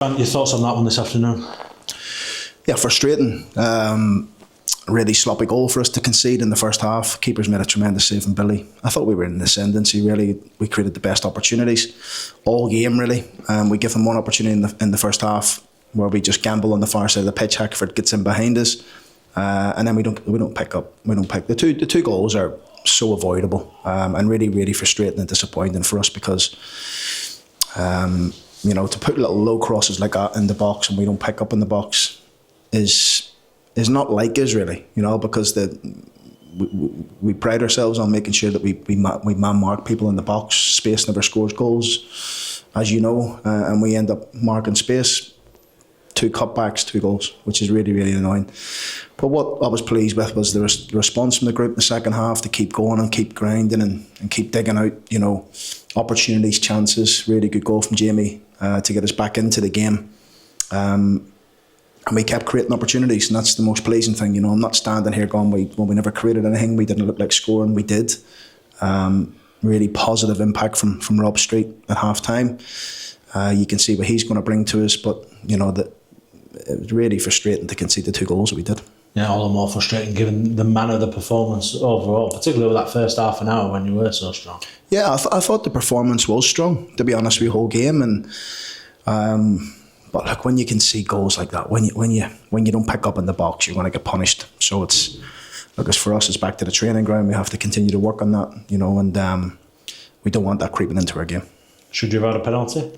Your thoughts on that one this afternoon? Yeah, frustrating. Really sloppy goal for us to concede in the first half. Keeper's made a tremendous save from Billy. I thought we were in the ascendancy, really. We created the best opportunities all game, really. We give them one opportunity in the first half where we just gamble on the far side of the pitch. Hackford gets in behind us, and then we don't pick up. We don't pick. The two goals are so avoidable, and really frustrating and disappointing for us because to put little low crosses like that in the box and we don't pick up in the box is not like us, really, because we pride ourselves on making sure that we man mark people in the box. Space never scores goals, as you know, and we end up marking space. 2 cutbacks, 2 goals, which is really annoying. But what I was pleased with was the response from the group in the second half to keep going and keep grinding and keep digging out, opportunities, chances. Really good goal from Jamie to get us back into the game. And we kept creating opportunities, and that's the most pleasing thing. I'm not standing here going, we never created anything, we didn't look like scoring. We did. Really positive impact from Rob Street at half time. You can see what he's going to bring to us, but it was really frustrating to concede the 2 goals that we did. Yeah, all the more frustrating given the manner of the performance overall, particularly with that first half an hour when you were so strong. Yeah, I thought the performance was strong, to be honest with you, whole game. And but look, when you can see goals like that, when you don't pick up in the box, you're going to get punished. So it's for us, it's back to the training ground. We have to continue to work on that, and we don't want that creeping into our game. Should you have had a penalty?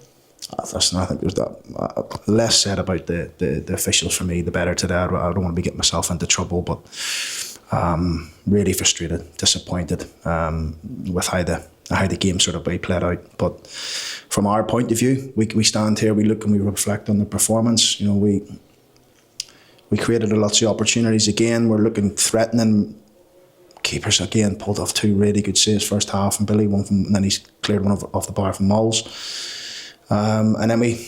Listen, I think there's that less said about the officials for me, the better today. I don't want to be getting myself into trouble, but really frustrated, disappointed with how the game sort of played out. But from our point of view, we stand here, we look and we reflect on the performance. We created lots of opportunities again. We're looking threatening. Keepers again pulled off 2 really good saves first half, and Billy and then he's cleared one off the bar from Mols. And then we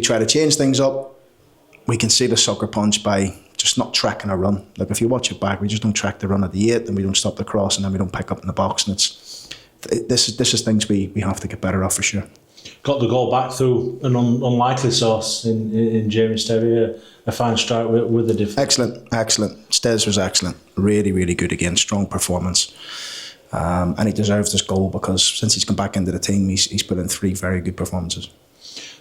try to change things up. We can see the sucker punch by just not tracking a run. Like if you watch it back, we just don't track the run at the 8, and we don't stop the cross, and then we don't pick up in the box. And this is things we have to get better at for sure. Got the goal back through an unlikely source in Jamie Sterry, a fine strike with the defence. Excellent. Stes was excellent. Really good again. Strong performance. And he deserves this goal because since he's come back into the team, he's put in 3 very good performances.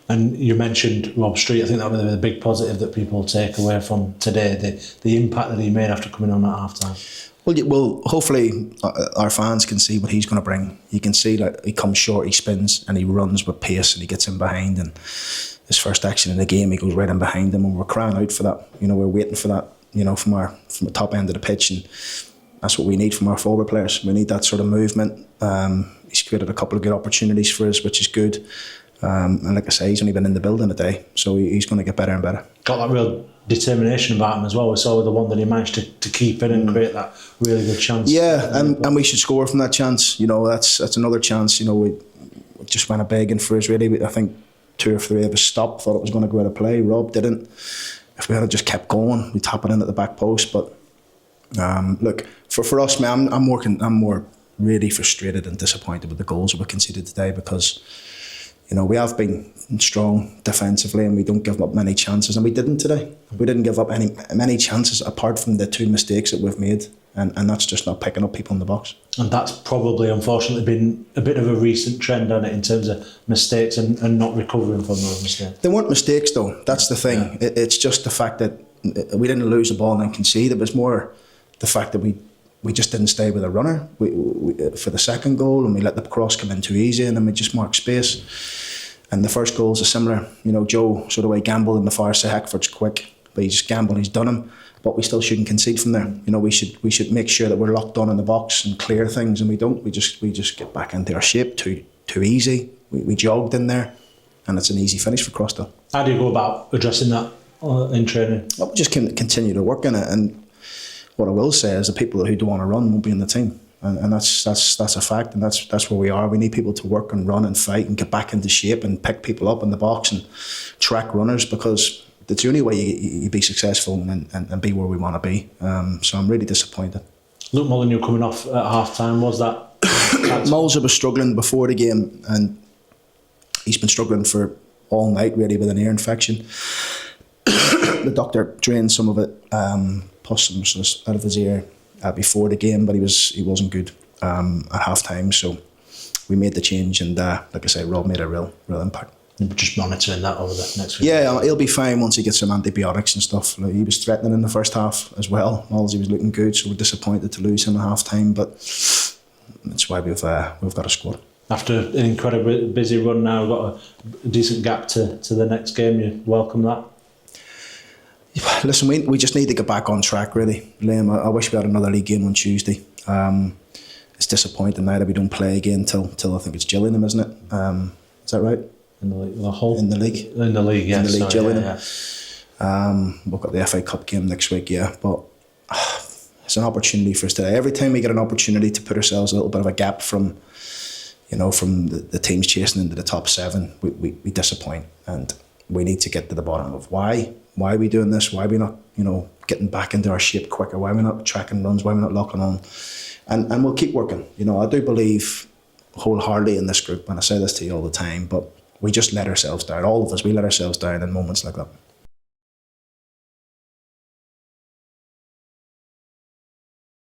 And you mentioned Rob Street. I think that was the big positive that people take away from today, the impact that he made after coming on at half time. Well, hopefully our fans can see what he's going to bring. You can see that he comes short, he spins, and he runs with pace, and he gets in behind. And his first action in the game, he goes right in behind him, and we're crying out for that. We're waiting for that. From the top end of the pitch, and that's what we need from our forward players. We need that sort of movement. He's created a couple of good opportunities for us, which is good. And like I say, he's only been in the building a day, so he's going to get better and better. Got that real determination about him as well. We saw with the one that he managed to keep in and create that really good chance. Yeah, and we should score from that chance. That's another chance. We just went a begging for us, really. I think 2 or 3 of us stopped, thought it was going to go out of play. Rob didn't. If we had just kept going, we'd tap it in at the back post. But look, for us, man, I'm more really frustrated and disappointed with the goals that we conceded today because we have been strong defensively and we don't give up many chances, and we didn't today. We didn't give up many chances apart from the 2 mistakes that we've made, and that's just not picking up people in the box. And that's probably unfortunately been a bit of a recent trend on it in terms of mistakes and not recovering from those mistakes. They weren't mistakes though, that's the thing. Yeah. It's just the fact that we didn't lose the ball and then concede. It was more the fact that we just didn't stay with a runner we for the second goal, and we let the cross come in too easy, and then we just marked space. And the first goal is a similar, Joe sort of way gambled in the far side. Hackford's quick, but he just gambled, he's done him. But we still shouldn't concede from there. We should make sure that we're locked on in the box and clear things, and we don't. We just get back into our shape too easy. We jogged in there, and it's an easy finish for Crossdale. How do you go about addressing that in training? Well, we just continue to work on it, and what I will say is the people who don't want to run won't be in the team. And that's a fact, and that's where we are. We need people to work and run and fight and get back into shape and pick people up in the box and track runners, because it's the only way you be successful and be where we want to be. So I'm really disappointed. Luke Molyneux coming off at half time, was that? Moles was struggling before the game, and he's been struggling for all night really with an ear infection. The doctor drained some of it, pus some sort of out of his ear before the game, but he wasn't good at half time. So we made the change, and like I say, Rob made a real impact. Just monitoring that over the next week. Yeah, he'll be fine once he gets some antibiotics and stuff. Like, he was threatening in the first half as well. Miles, he was looking good, so we're disappointed to lose him at half time, but that's why we've got a squad. After an incredibly busy run now, we've got a decent gap to the next game. You welcome that? Listen, we just need to get back on track, really. Liam, I wish we had another league game on Tuesday. It's disappointing now that we don't play again till I think it's Gillingham, isn't it? Is that right? In the league, the whole in the league, yes. In the league, Gillingham. Yeah. We've got the FA Cup game next week, yeah. But it's an opportunity for us today. Every time we get an opportunity to put ourselves a little bit of a gap from the teams chasing into the top 7, we disappoint, and we need to get to the bottom of why are we doing this? Why are we not, getting back into our shape quicker? Why are we not tracking runs? Why are we not locking on? And we'll keep working. I do believe wholeheartedly in this group, and I say this to you all the time, but we just let ourselves down. All of us, we let ourselves down in moments like that.